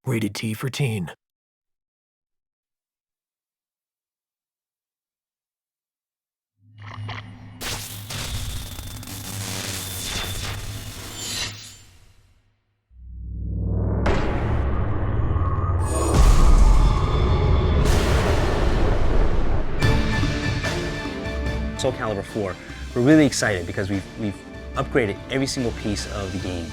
Rated T for teen. Soulcalibur 4, we're really excited because we've upgraded every single piece of the game.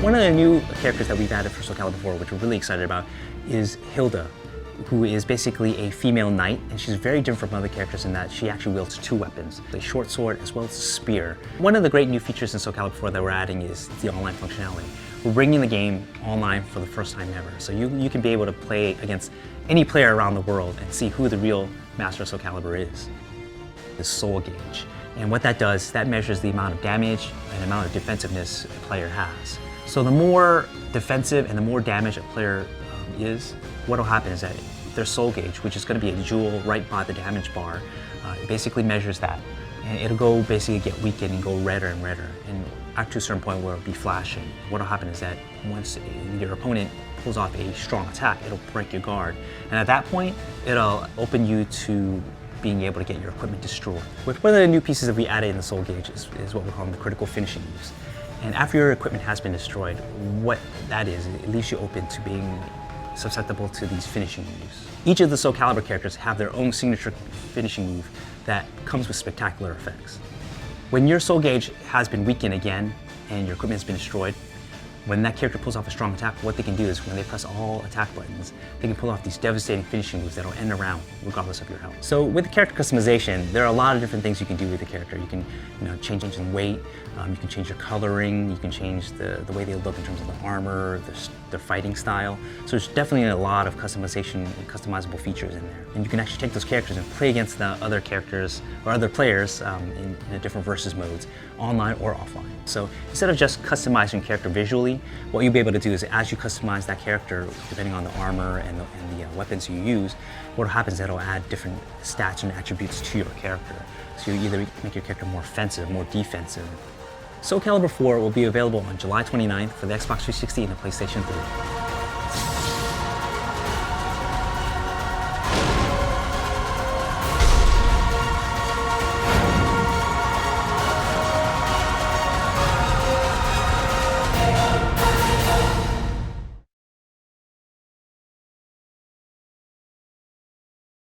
One of the new characters that we've added for Soulcalibur 4, which we're really excited about, is Hilda, who is basically a female knight, and she's very different from other characters in that she actually wields two weapons, a short sword as well as a spear. One of the great new features in Soulcalibur 4 that we're adding is the online functionality. We're bringing the game online for the first time ever, so you can be able to play against any player around the world and see who the real master of Soulcalibur is. The soul gauge. And what that does, that measures the amount of damage and amount of defensiveness a player has. So the more defensive and the more damage a player is, what will happen is that their soul gauge, which is going to be a jewel right by the damage bar, it basically measures that. And it'll go basically get weakened and go redder and redder. And up to a certain point where it'll be flashing. What will happen is that once your opponent pulls off a strong attack, it'll break your guard. And at that point, it'll open you to being able to get your equipment destroyed. One of the new pieces that we added in the soul gauge is what we're calling the critical finishing moves. And after your equipment has been destroyed, what that is, it leaves you open to being susceptible to these finishing moves. Each of the Soulcalibur characters have their own signature finishing move that comes with spectacular effects. When your soul gauge has been weakened again and your equipment has been destroyed, when that character pulls off a strong attack, what they can do is when they press all attack buttons, they can pull off these devastating finishing moves that'll end a round regardless of your health. So with the character customization, there are a lot of different things you can do with the character. You can change in weight, you can change their coloring, you can change the way they look in terms of the armor, their fighting style. So there's definitely a lot of customization and customizable features in there. And you can actually take those characters and play against the other characters or other players in different versus modes, online or offline. So instead of just customizing your character visually, what you'll be able to do is as you customize that character, depending on the armor and the weapons you use, what will happen is that it'll add different stats and attributes to your character. So you either make your character more offensive, more defensive. Soulcalibur 4 will be available on July 29th for the Xbox 360 and the PlayStation 3.